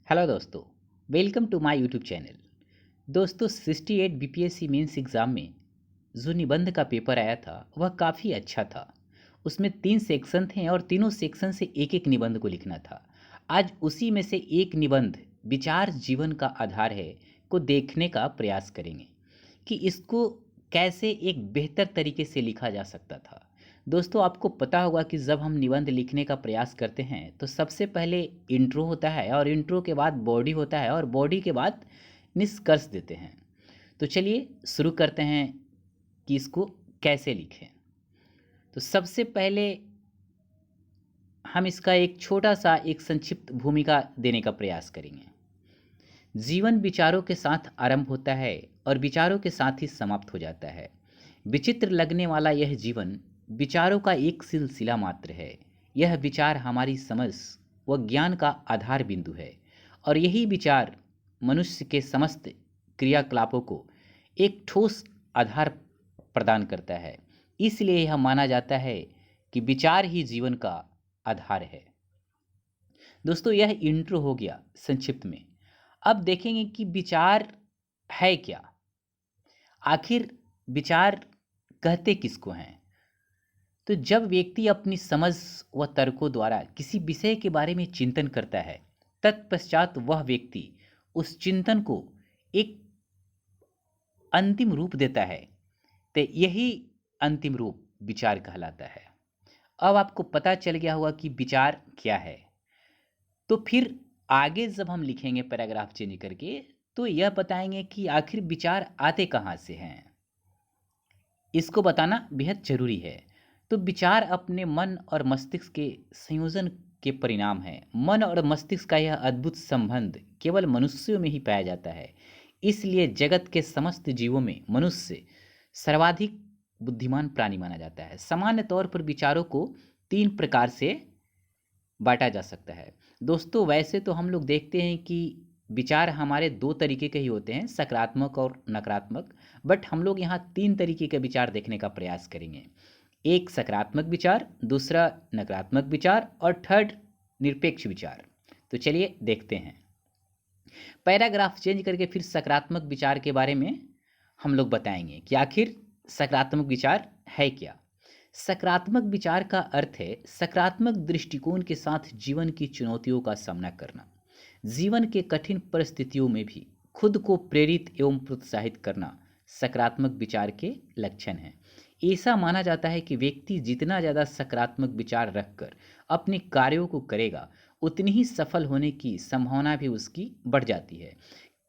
Hello दोस्तों, welcome to my YouTube channel. दोस्तों 68 BPSC mains exam में जो निबंध का पेपर आया था वह काफ़ी अच्छा था। उसमें 3 सेक्शन थे और तीनों सेक्शन से एक एक निबंध को लिखना था। आज उसी में से एक निबंध विचार जीवन का आधार है को देखने का प्रयास करेंगे कि इसको कैसे एक बेहतर तरीके से लिखा जा सकता था। दोस्तों आपको पता होगा कि जब हम निबंध लिखने का प्रयास करते हैं तो सबसे पहले इंट्रो होता है और इंट्रो के बाद बॉडी होता है और बॉडी के बाद निष्कर्ष देते हैं। तो चलिए शुरू करते हैं कि इसको कैसे लिखें। तो सबसे पहले हम इसका एक छोटा सा एक संक्षिप्त भूमिका देने का प्रयास करेंगे। जीवन विचारों के साथ आरंभ होता है और विचारों के साथ ही समाप्त हो जाता है। विचित्र लगने वाला यह जीवन विचारों का एक सिलसिला मात्र है। यह विचार हमारी समझ व ज्ञान का आधार बिंदु है और यही विचार मनुष्य के समस्त क्रियाकलापों को एक ठोस आधार प्रदान करता है। इसलिए यह माना जाता है कि विचार ही जीवन का आधार है। दोस्तों यह इंट्रो हो गया संक्षिप्त में। अब देखेंगे कि विचार है क्या, आखिर विचार कहते किसको हैं। तो जब व्यक्ति अपनी समझ व तर्कों द्वारा किसी विषय के बारे में चिंतन करता है, तत्पश्चात वह व्यक्ति उस चिंतन को एक अंतिम रूप देता है, तो यही अंतिम रूप विचार कहलाता है। अब आपको पता चल गया होगा कि विचार क्या है। तो फिर आगे जब हम लिखेंगे पैराग्राफ चेंज करके तो यह बताएंगे कि आखिर विचार आते कहाँ से हैं। इसको बताना बेहद जरूरी है। तो विचार अपने मन और मस्तिष्क के संयोजन के परिणाम है। मन और मस्तिष्क का यह अद्भुत संबंध केवल मनुष्यों में ही पाया जाता है। इसलिए जगत के समस्त जीवों में मनुष्य सर्वाधिक बुद्धिमान प्राणी माना जाता है। सामान्य तौर पर विचारों को 3 प्रकार से बांटा जा सकता है। दोस्तों वैसे तो हम लोग देखते हैं कि विचार हमारे 2 तरीके के ही होते हैं, सकारात्मक और नकारात्मक। बट हम लोग यहाँ 3 तरीके के विचार देखने का प्रयास करेंगे। एक सकारात्मक विचार, दूसरा नकारात्मक विचार और थर्ड निरपेक्ष विचार। तो चलिए देखते हैं। पैराग्राफ चेंज करके फिर सकारात्मक विचार के बारे में हम लोग बताएंगे कि आखिर सकारात्मक विचार है क्या। सकारात्मक विचार का अर्थ है सकारात्मक दृष्टिकोण के साथ जीवन की चुनौतियों का सामना करना। जीवन के कठिन परिस्थितियों में भी खुद को प्रेरित एवं प्रोत्साहित करना सकारात्मक विचार के लक्षण हैं। ऐसा माना जाता है कि व्यक्ति जितना ज़्यादा सकारात्मक विचार रखकर अपने कार्यों को करेगा उतनी ही सफल होने की संभावना भी उसकी बढ़ जाती है।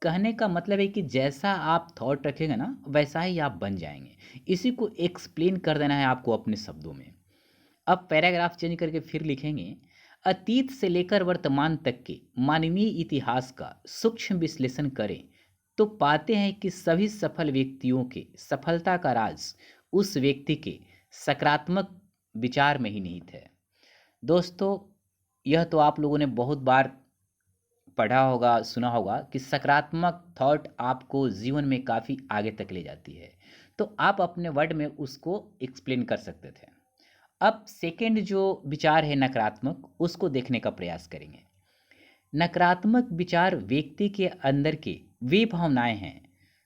कहने का मतलब है कि जैसा आप थॉट रखेंगे ना वैसा ही आप बन जाएंगे। इसी को एक्सप्लेन कर देना है आपको अपने शब्दों में। अब पैराग्राफ चेंज करके फिर लिखेंगे, अतीत से लेकर वर्तमान तक के मानवीय इतिहास का सूक्ष्म विश्लेषण करें तो पाते हैं कि सभी सफल व्यक्तियों के सफलता का राज उस व्यक्ति के सकारात्मक विचार में ही निहित है। दोस्तों यह तो आप लोगों ने बहुत बार पढ़ा होगा, सुना होगा कि सकारात्मक थॉट आपको जीवन में काफ़ी आगे तक ले जाती है। तो आप अपने वर्ड में उसको एक्सप्लेन कर सकते थे। अब सेकंड जो विचार है नकारात्मक, उसको देखने का प्रयास करेंगे। नकारात्मक विचार व्यक्ति के अंदर के वे भावनाएं हैं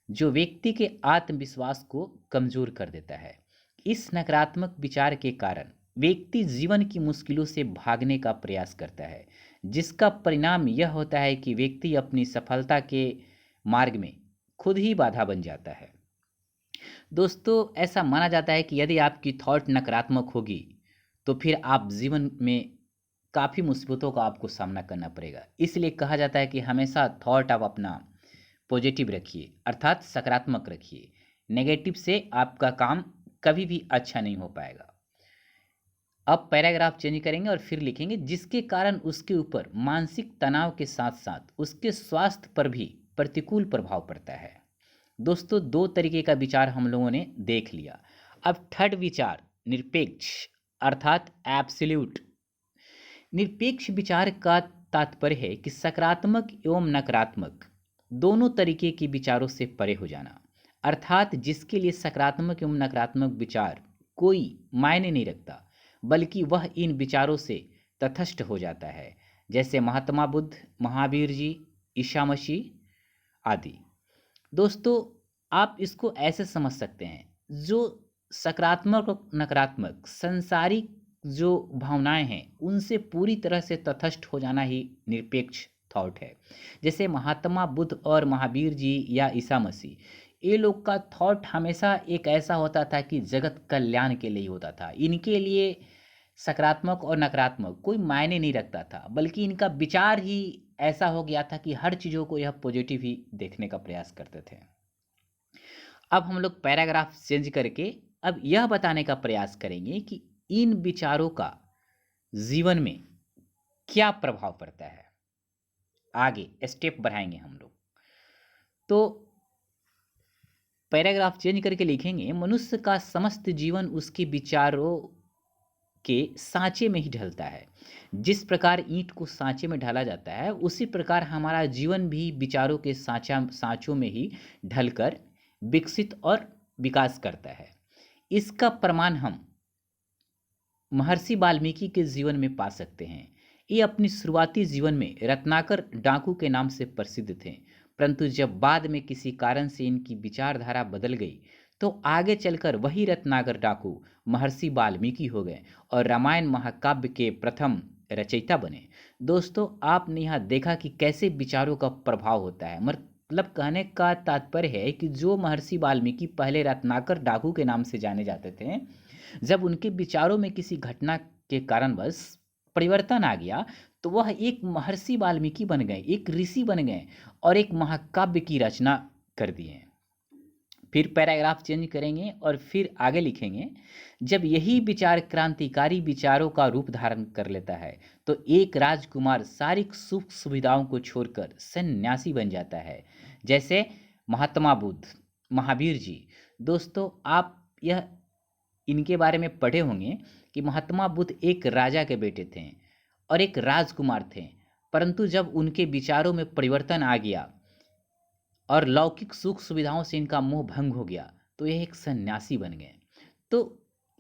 जो व्यक्ति के आत्मविश्वास को कमजोर कर देता है। इस नकारात्मक विचार के कारण व्यक्ति जीवन की मुश्किलों से भागने का प्रयास करता है, जिसका परिणाम यह होता है कि व्यक्ति अपनी सफलता के मार्ग में खुद ही बाधा बन जाता है। दोस्तों ऐसा माना जाता है कि यदि आपकी थॉट नकारात्मक होगी तो फिर आप जीवन में काफ़ी मुसीबतों का आपको सामना करना पड़ेगा। इसलिए कहा जाता है कि हमेशा थॉट आप अपना पॉजिटिव रखिए, अर्थात सकारात्मक रखिए। नेगेटिव से आपका काम कभी भी अच्छा नहीं हो पाएगा। अब पैराग्राफ चेंज करेंगे और फिर लिखेंगे, जिसके कारण उसके ऊपर मानसिक तनाव के साथ साथ उसके स्वास्थ्य पर भी प्रतिकूल प्रभाव पड़ता है। दोस्तों 2 तरीके का विचार हम लोगों ने देख लिया। अब थर्ड विचार निरपेक्ष अर्थात एब्सोल्यूट। निरपेक्ष विचार का तात्पर्य है कि सकारात्मक एवं नकारात्मक दोनों तरीके के विचारों से परे हो जाना, अर्थात जिसके लिए सकारात्मक एवं नकारात्मक विचार कोई मायने नहीं रखता, बल्कि वह इन विचारों से तटस्थ हो जाता है। जैसे महात्मा बुद्ध, महावीर जी, ईसा मसीह आदि। दोस्तों, आप इसको ऐसे समझ सकते हैं, जो सकारात्मक और नकारात्मक सांसारिक जो भावनाएं हैं उनसे पूरी तरह से तटस्थ हो जाना ही निरपेक्ष थॉट है। जैसे महात्मा बुद्ध और महावीर जी या ईसा मसीह, ये लोग का थॉट हमेशा एक ऐसा होता था कि जगत कल्याण के लिए ही होता था। इनके लिए सकारात्मक और नकारात्मक कोई मायने नहीं रखता था, बल्कि इनका विचार ही ऐसा हो गया था कि हर चीज़ों को यह पॉजिटिव ही देखने का प्रयास करते थे। अब हम लोग पैराग्राफ चेंज करके अब यह बताने का प्रयास करेंगे कि इन विचारों का जीवन में क्या प्रभाव पड़ता है। आगे स्टेप बढ़ाएंगे हम लोग। तो पैराग्राफ चेंज करके लिखेंगे, मनुष्य का समस्त जीवन उसके विचारों के सांचे में ही ढलता है। जिस प्रकार ईंट को सांचे में ढाला जाता है, उसी प्रकार हमारा जीवन भी विचारों के सांचों में ही ढलकर विकसित और विकास करता है। इसका प्रमाण हम महर्षि वाल्मीकि के जीवन में पा सकते हैं। ये अपनी शुरुआती जीवन में रत्नाकर डाकू के नाम से प्रसिद्ध थे, परंतु जब बाद में किसी कारण से इनकी विचारधारा बदल गई तो आगे चलकर वही रत्नाकर डाकू महर्षि वाल्मीकि हो गए और रामायण महाकाव्य के प्रथम रचयिता बने। दोस्तों, आपने यहाँ देखा कि कैसे विचारों का प्रभाव होता है। मतलब कहने का तात्पर्य है कि जो महर्षि वाल्मीकि पहले रत्नाकर डाकू के नाम से जाने जाते थे, जब उनके विचारों में किसी घटना के कारणवश परिवर्तन आ गया तो वह एक महर्षि वाल्मीकि बन गए, एक ऋषि बन गए और एक महाकाव्य की रचना कर दिए। फिर पैराग्राफ चेंज करेंगे और फिर आगे लिखेंगे, जब यही विचार क्रांतिकारी विचारों का रूप धारण कर लेता है तो एक राजकुमार सारी सुख सुविधाओं को छोड़कर सन्यासी बन जाता है, जैसे महात्मा बुद्ध, महावीर जी। दोस्तों, आप यह इनके बारे में पढ़े होंगे कि महात्मा बुद्ध एक राजा के बेटे थे और एक राजकुमार थे, परंतु जब उनके विचारों में परिवर्तन आ गया और लौकिक सुख सुविधाओं से इनका मोह भंग हो गया तो यह एक सन्यासी बन गए। तो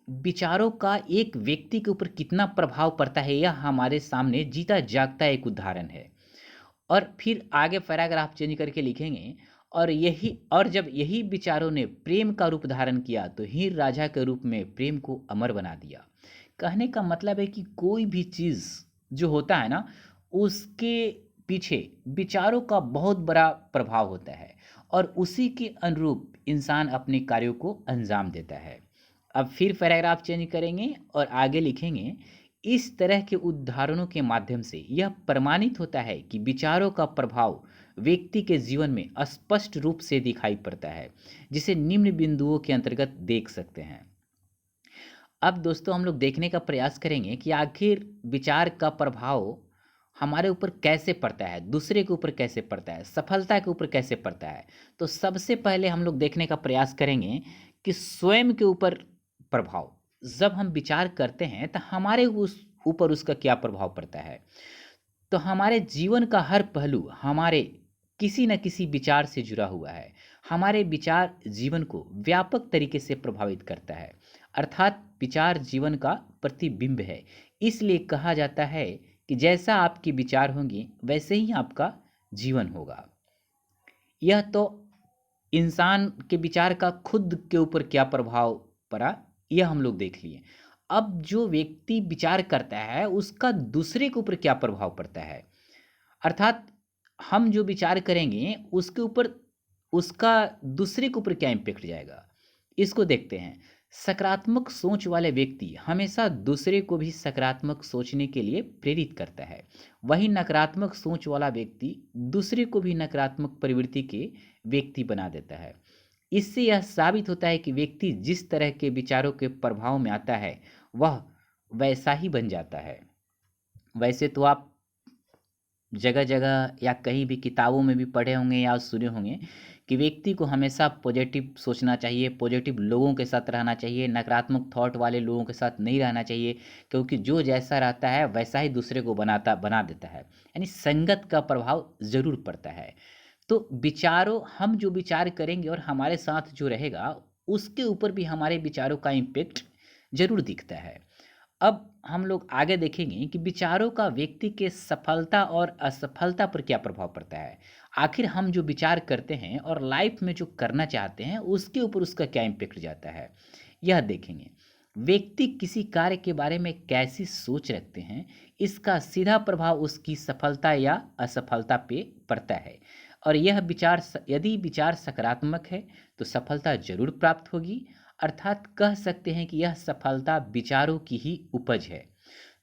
विचारों का एक व्यक्ति के ऊपर कितना प्रभाव पड़ता है, यह हमारे सामने जीता जागता एक उदाहरण है। और फिर आगे पैराग्राफ चेंज करके लिखेंगे, और जब यही विचारों ने प्रेम का रूप धारण किया तो हीर राजा के रूप में प्रेम को अमर बना दिया। कहने का मतलब है कि कोई भी चीज़ जो होता है ना, उसके पीछे विचारों का बहुत बड़ा प्रभाव होता है और उसी के अनुरूप इंसान अपने कार्यों को अंजाम देता है। अब फिर पैराग्राफ चेंज करेंगे और आगे लिखेंगे, इस तरह के उदाहरणों के माध्यम से यह प्रमाणित होता है कि विचारों का प्रभाव व्यक्ति के जीवन में स्पष्ट रूप से दिखाई पड़ता है, जिसे निम्न बिंदुओं के अंतर्गत देख सकते हैं। अब दोस्तों, हम लोग देखने का प्रयास करेंगे कि आखिर विचार का प्रभाव हमारे ऊपर कैसे पड़ता है, दूसरे के ऊपर कैसे पड़ता है, सफलता के ऊपर कैसे पड़ता है। तो सबसे पहले हम लोग देखने का प्रयास करेंगे कि स्वयं के ऊपर प्रभाव, जब हम विचार करते हैं तो हमारे उस ऊपर उसका क्या प्रभाव पड़ता है। तो हमारे जीवन का हर पहलू हमारे किसी न किसी विचार से जुड़ा हुआ है। हमारे विचार जीवन को व्यापक तरीके से प्रभावित करता है, अर्थात विचार जीवन का प्रतिबिंब है। इसलिए कहा जाता है कि जैसा आपके विचार होंगे वैसे ही आपका जीवन होगा। यह तो इंसान के विचार का खुद के ऊपर क्या प्रभाव पड़ा, यह हम लोग देख लिए। अब जो व्यक्ति विचार करता है उसका दूसरे के ऊपर क्या प्रभाव पड़ता है, अर्थात हम जो विचार करेंगे उसके ऊपर उसका दूसरे के ऊपर क्या इम्पेक्ट जाएगा, इसको देखते हैं। सकारात्मक सोच वाले व्यक्ति हमेशा दूसरे को भी सकारात्मक सोचने के लिए प्रेरित करता है, वही नकारात्मक सोच वाला व्यक्ति दूसरे को भी नकारात्मक प्रवृत्ति के व्यक्ति बना देता है। इससे यह साबित होता है कि व्यक्ति जिस तरह के विचारों के प्रभाव में आता है वह वैसा ही बन जाता है। वैसे तो आप जगह जगह या कहीं भी किताबों में भी पढ़े होंगे या सुने होंगे कि व्यक्ति को हमेशा पॉजिटिव सोचना चाहिए, पॉजिटिव लोगों के साथ रहना चाहिए, नकारात्मक थॉट वाले लोगों के साथ नहीं रहना चाहिए, क्योंकि जो जैसा रहता है वैसा ही दूसरे को बना देता है। यानी संगत का प्रभाव जरूर पड़ता है। तो विचारों, हम जो विचार करेंगे और हमारे साथ जो रहेगा उसके ऊपर भी हमारे विचारों का इम्पेक्ट जरूर दिखता है। अब हम लोग आगे देखेंगे कि विचारों का व्यक्ति के सफलता और असफलता पर क्या प्रभाव पड़ता है। आखिर हम जो विचार करते हैं और लाइफ में जो करना चाहते हैं उसके ऊपर उसका क्या इम्पेक्ट जाता है, यह देखेंगे। व्यक्ति किसी कार्य के बारे में कैसी सोच रखते हैं, इसका सीधा प्रभाव उसकी सफलता या असफलता पे पड़ता है। और यह यदि विचार सकारात्मक है तो सफलता जरूर प्राप्त होगी, अर्थात कह सकते हैं कि यह सफलता विचारों की ही उपज है।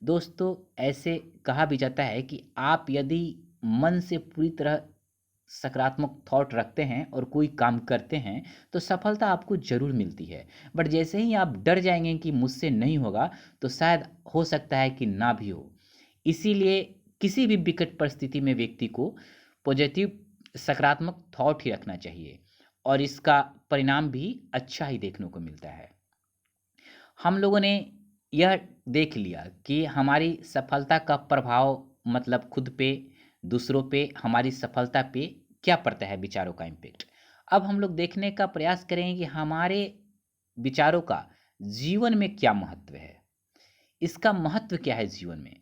दोस्तों, ऐसे कहा भी जाता है कि आप यदि मन से पूरी तरह सकारात्मक थॉट रखते हैं और कोई काम करते हैं तो सफलता आपको ज़रूर मिलती है। बट जैसे ही आप डर जाएंगे कि मुझसे नहीं होगा, तो शायद हो सकता है कि ना भी हो। इसीलिए किसी भी विकट परिस्थिति में व्यक्ति को पॉजिटिव सकारात्मक थॉट ही रखना चाहिए और इसका परिणाम भी अच्छा ही देखने को मिलता है। हम लोगों ने यह देख लिया कि हमारी सफलता का प्रभाव मतलब खुद पे, दूसरों पे, हमारी सफलता पे क्या पड़ता है विचारों का इम्पेक्ट। अब हम लोग देखने का प्रयास करेंगे कि हमारे विचारों का जीवन में क्या महत्व है, इसका महत्व क्या है जीवन में।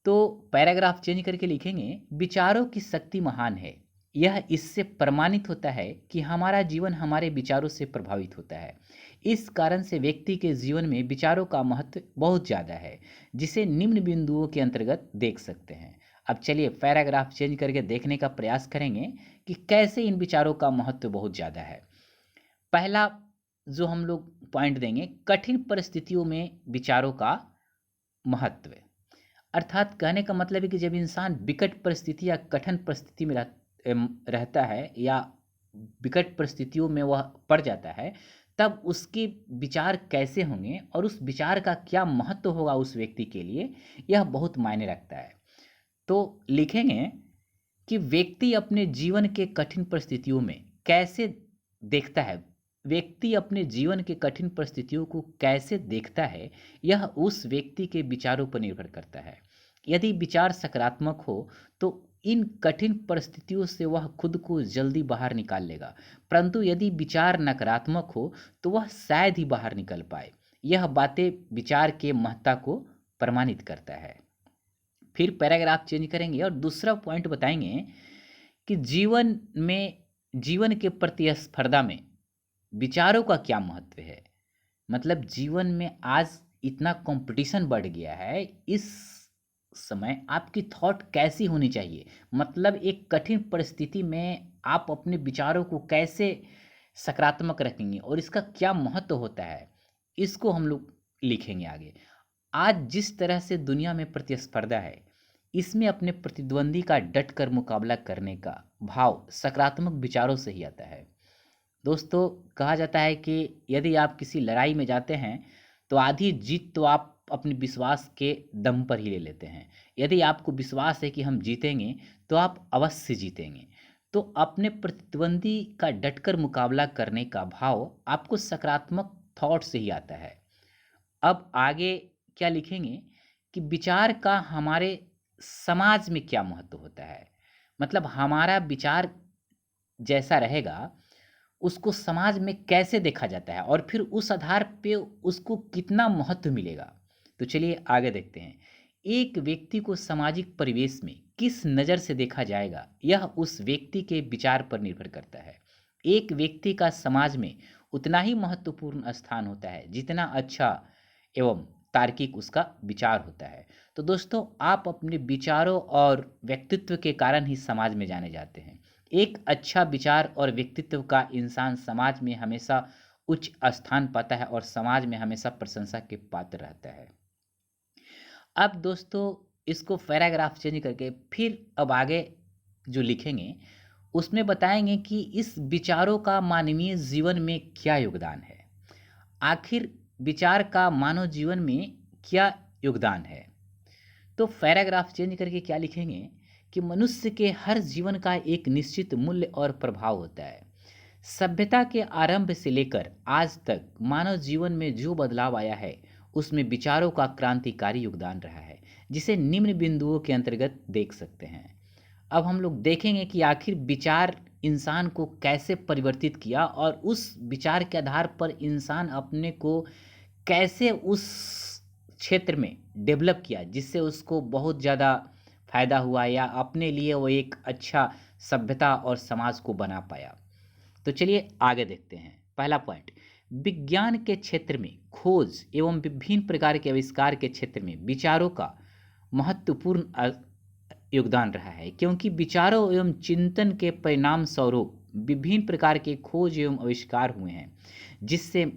तो पैराग्राफ चेंज करके लिखेंगे, विचारों की शक्ति महान है। यह इससे प्रमाणित होता है कि हमारा जीवन हमारे विचारों से प्रभावित होता है। इस कारण से व्यक्ति के जीवन में विचारों का महत्व बहुत ज़्यादा है, जिसे निम्न बिंदुओं के अंतर्गत देख सकते हैं। अब चलिए पैराग्राफ चेंज करके देखने का प्रयास करेंगे कि कैसे इन विचारों का महत्व बहुत ज़्यादा है। पहला जो हम लोग पॉइंट देंगे, कठिन परिस्थितियों में विचारों का महत्व। अर्थात कहने का मतलब है कि जब इंसान विकट परिस्थिति या कठिन परिस्थिति में रहता है या विकट परिस्थितियों में वह पड़ जाता है, तब उसके विचार कैसे होंगे और उस विचार का क्या महत्व होगा उस व्यक्ति के लिए, यह बहुत मायने रखता है। तो लिखेंगे कि व्यक्ति अपने जीवन के कठिन परिस्थितियों में कैसे देखता है, व्यक्ति अपने जीवन के कठिन परिस्थितियों को कैसे देखता है, यह उस व्यक्ति के विचारों पर निर्भर करता है। यदि विचार सकारात्मक हो तो इन कठिन परिस्थितियों से वह खुद को जल्दी बाहर निकाल लेगा, परंतु यदि विचार नकारात्मक हो तो वह शायद ही बाहर निकल पाए। यह बातें विचार के महत्ता को प्रमाणित करता है। फिर पैराग्राफ चेंज करेंगे और दूसरा पॉइंट बताएंगे कि जीवन के प्रतिस्पर्धा में विचारों का क्या महत्व है। मतलब जीवन में आज इतना कंपटीशन बढ़ गया है, इस समय आपकी थॉट कैसी होनी चाहिए, मतलब एक कठिन परिस्थिति में आप अपने विचारों को कैसे सकारात्मक रखेंगे और इसका क्या महत्व होता है, इसको हम लोग लिखेंगे आगे। आज जिस तरह से दुनिया में प्रतिस्पर्धा है, इसमें अपने प्रतिद्वंदी का डट कर मुकाबला करने का भाव सकारात्मक विचारों से ही आता है। दोस्तों, कहा जाता है कि यदि आप किसी लड़ाई में जाते हैं तो आधी जीत तो आप अपने विश्वास के दम पर ही ले लेते हैं। यदि आपको विश्वास है कि हम जीतेंगे तो आप अवश्य जीतेंगे। तो अपने प्रतिद्वंदी का डटकर मुकाबला करने का भाव आपको सकारात्मक थॉट से ही आता है। अब आगे क्या लिखेंगे कि विचार का हमारे समाज में क्या महत्व होता है। मतलब हमारा विचार जैसा रहेगा उसको समाज में कैसे देखा जाता है और फिर उस आधार पे उसको कितना महत्व मिलेगा। तो चलिए आगे देखते हैं। एक व्यक्ति को सामाजिक परिवेश में किस नज़र से देखा जाएगा, यह उस व्यक्ति के विचार पर निर्भर करता है। एक व्यक्ति का समाज में उतना ही महत्वपूर्ण स्थान होता है जितना अच्छा एवं तार्किक उसका विचार होता है। तो दोस्तों, आप अपने विचारों और व्यक्तित्व के कारण ही समाज में जाने जाते हैं। एक अच्छा विचार और व्यक्तित्व का इंसान समाज में हमेशा उच्च स्थान पाता है और समाज में हमेशा प्रशंसा के पात्र रहता है। अब दोस्तों, इसको पैराग्राफ चेंज करके फिर अब आगे जो लिखेंगे उसमें बताएंगे कि इस विचारों का मानवीय जीवन में क्या योगदान है। आखिर विचार का मानव जीवन में क्या योगदान है। तो पैराग्राफ चेंज करके क्या लिखेंगे कि मनुष्य के हर जीवन का एक निश्चित मूल्य और प्रभाव होता है। सभ्यता के आरंभ से लेकर आज तक मानव जीवन में जो बदलाव आया है उसमें विचारों का क्रांतिकारी योगदान रहा है, जिसे निम्न बिंदुओं के अंतर्गत देख सकते हैं। अब हम लोग देखेंगे कि आखिर विचार इंसान को कैसे परिवर्तित किया और उस विचार के आधार पर इंसान अपने को कैसे उस क्षेत्र में डेवलप किया जिससे उसको बहुत ज़्यादा फायदा हुआ या अपने लिए वो एक अच्छा सभ्यता और समाज को बना पाया। तो चलिए आगे देखते हैं। पहला पॉइंट, विज्ञान के क्षेत्र में खोज एवं विभिन्न प्रकार के आविष्कार के क्षेत्र में विचारों का महत्वपूर्ण योगदान रहा है, क्योंकि विचारों एवं चिंतन के परिणाम स्वरूप विभिन्न प्रकार के खोज एवं आविष्कार हुए हैं, जिससे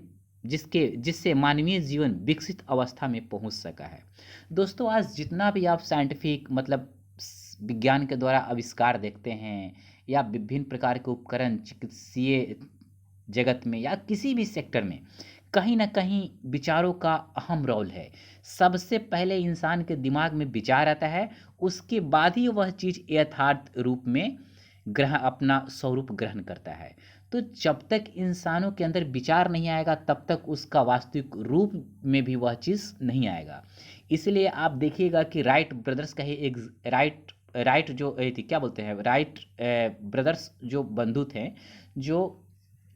जिससे मानवीय जीवन विकसित अवस्था में पहुंच सका है। दोस्तों, आज जितना भी आप साइंटिफिक मतलब विज्ञान के द्वारा आविष्कार देखते हैं या विभिन्न प्रकार के उपकरण चिकित्सीय जगत में या किसी भी सेक्टर में, कहीं न कहीं विचारों का अहम रोल है। सबसे पहले इंसान के दिमाग में विचार आता है, उसके बाद ही वह चीज़ यथार्थ रूप में अपना स्वरूप ग्रहण करता है। तो जब तक इंसानों के अंदर विचार नहीं आएगा, तब तक उसका वास्तविक रूप में भी वह चीज़ नहीं आएगा। इसलिए आप देखिएगा कि राइट ब्रदर्स का ही एक राइट राइट जो थी क्या बोलते हैं, राइट ब्रदर्स जो बंधु थे, जो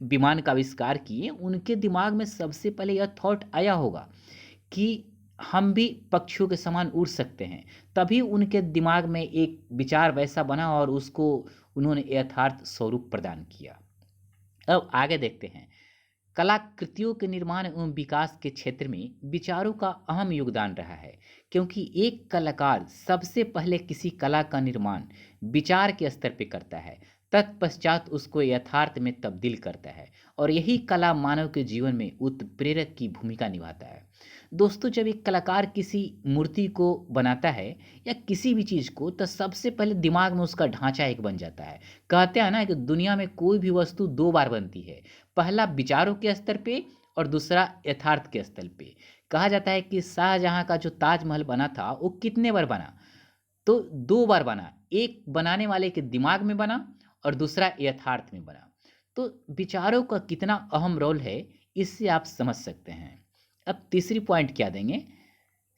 विमान का आविष्कार किए, उनके दिमाग में सबसे पहले यह थॉट आया होगा कि हम भी पक्षियों के समान उड़ सकते हैं। तभी उनके दिमाग में एक विचार वैसा बना और उसको उन्होंने यथार्थ स्वरूप प्रदान किया। अब आगे देखते हैं। कलाकृतियों के निर्माण एवं विकास के क्षेत्र में विचारों का अहम योगदान रहा है, क्योंकि एक कलाकार सबसे पहले किसी कला का निर्माण विचार के स्तर पर करता है, तत्पश्चात उसको यथार्थ में तब्दील करता है, और यही कला मानव के जीवन में उत्प्रेरक की भूमिका निभाता है। दोस्तों, जब एक कलाकार किसी मूर्ति को बनाता है या किसी भी चीज़ को, तो सबसे पहले दिमाग में उसका ढांचा एक बन जाता है। कहते हैं ना कि दुनिया में कोई भी वस्तु दो बार बनती है, पहला विचारों के स्तर पे और दूसरा यथार्थ के स्तर पे। कहा जाता है कि शाहजहां का जो ताजमहल बना था वो कितने बार बना, तो दो बार बना। एक बनाने वाले के दिमाग में बना और दूसरा यथार्थ में बना। तो विचारों का कितना अहम रोल है, इससे आप समझ सकते हैं। अब तीसरी पॉइंट क्या देंगे,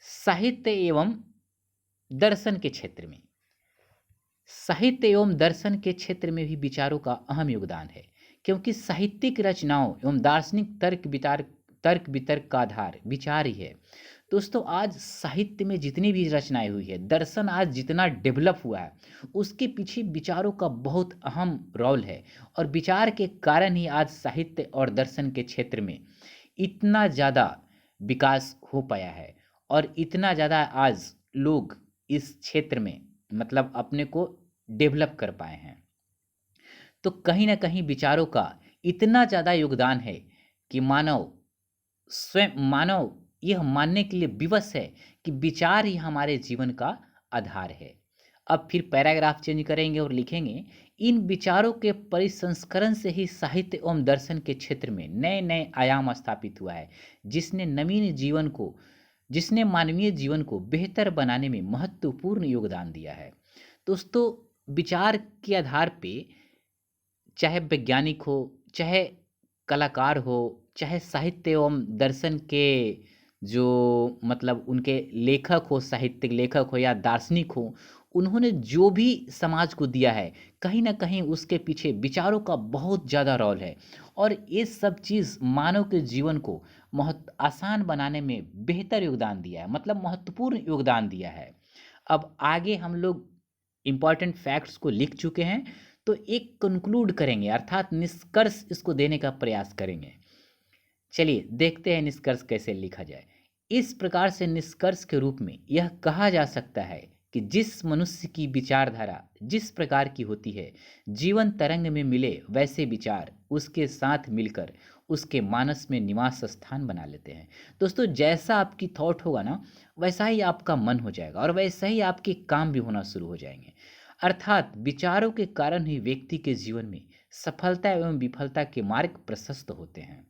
साहित्य एवं दर्शन के क्षेत्र में। साहित्य एवं दर्शन के क्षेत्र में भी विचारों का अहम योगदान है, क्योंकि साहित्यिक रचनाओं एवं दार्शनिक तर्क वितर्क का आधार विचार ही है। दोस्तों, आज साहित्य में जितनी भी रचनाएं हुई है, दर्शन आज जितना डेवलप हुआ है, उसके पीछे विचारों का बहुत अहम रोल है। और विचार के कारण ही आज साहित्य और दर्शन के क्षेत्र में इतना ज़्यादा विकास हो पाया है, और इतना ज़्यादा आज लोग इस क्षेत्र में मतलब अपने को डेवलप कर पाए हैं। तो कहीं ना कहीं विचारों का इतना ज़्यादा योगदान है कि मानव यह मानने के लिए विवश है कि विचार ही हमारे जीवन का आधार है। अब फिर पैराग्राफ चेंज करेंगे और लिखेंगे, इन विचारों के परिसंस्करण से ही साहित्य एवं दर्शन के क्षेत्र में नए नए आयाम स्थापित हुआ है, जिसने मानवीय जीवन को बेहतर बनाने में महत्वपूर्ण योगदान दिया है। दोस्तों, विचार के आधार पे चाहे वैज्ञानिक हो, चाहे कलाकार हो, चाहे साहित्य एवं दर्शन के जो मतलब उनके लेखक हो, साहित्यिक लेखक हो या दार्शनिक हो, उन्होंने जो भी समाज को दिया है, कहीं ना कहीं उसके पीछे विचारों का बहुत ज़्यादा रोल है। और ये सब चीज़ मानव के जीवन को आसान बनाने में बेहतर योगदान दिया है, मतलब महत्वपूर्ण योगदान दिया है। अब आगे हम लोग इम्पॉर्टेंट फैक्ट्स को लिख चुके हैं, तो एक कंक्लूड करेंगे, अर्थात निष्कर्ष इसको देने का प्रयास करेंगे। चलिए देखते हैं निष्कर्ष कैसे लिखा जाए। इस प्रकार से निष्कर्ष के रूप में यह कहा जा सकता है कि जिस मनुष्य की विचारधारा जिस प्रकार की होती है, जीवन तरंग में मिले वैसे विचार उसके साथ मिलकर उसके मानस में निवास स्थान बना लेते हैं। दोस्तों, जैसा आपकी थॉट होगा ना, वैसा ही आपका मन हो जाएगा और वैसा ही आपके काम भी होना शुरू हो जाएंगे। अर्थात विचारों के कारण ही व्यक्ति के जीवन में सफलता एवं विफलता के मार्ग प्रशस्त होते हैं।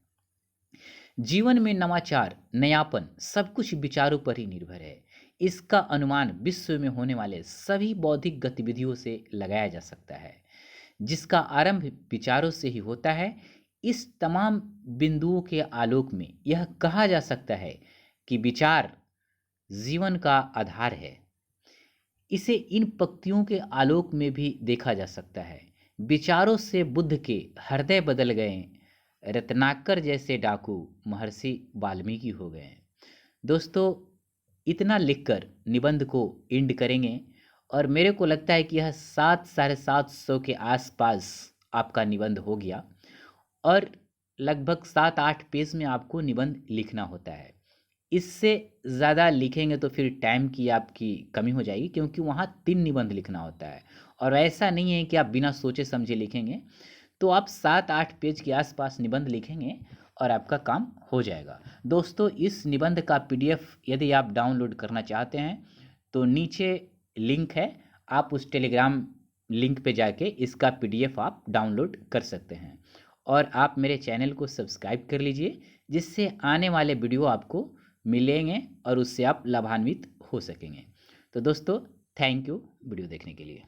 जीवन में नवाचार, नयापन सब कुछ विचारों पर ही निर्भर है। इसका अनुमान विश्व में होने वाले सभी बौद्धिक गतिविधियों से लगाया जा सकता है, जिसका आरंभ विचारों से ही होता है। इस तमाम बिंदुओं के आलोक में यह कहा जा सकता है कि विचार जीवन का आधार है। इसे इन पंक्तियों के आलोक में भी देखा जा सकता है। विचारों से बुद्ध के हृदय बदल गए, रत्नाकर जैसे डाकू महर्षि वाल्मीकि हो गए। दोस्तों, इतना लिखकर निबंध को एंड करेंगे और मेरे को लगता है कि यह 700-750 के आसपास आपका निबंध हो गया और लगभग 7-8 पेज में आपको निबंध लिखना होता है। इससे ज़्यादा लिखेंगे तो फिर टाइम की आपकी कमी हो जाएगी, क्योंकि वहाँ 3 निबंध लिखना होता है और ऐसा नहीं है कि आप बिना सोचे समझे लिखेंगे। तो आप 7-8 पेज के आसपास निबंध लिखेंगे और आपका काम हो जाएगा। दोस्तों, इस निबंध का पीडीएफ यदि आप डाउनलोड करना चाहते हैं तो नीचे लिंक है, आप उस टेलीग्राम लिंक पे जाके इसका पीडीएफ आप डाउनलोड कर सकते हैं और आप मेरे चैनल को सब्सक्राइब कर लीजिए, जिससे आने वाले वीडियो आपको मिलेंगे और उससे आप लाभान्वित हो सकेंगे। तो दोस्तों, थैंक यू वीडियो देखने के लिए।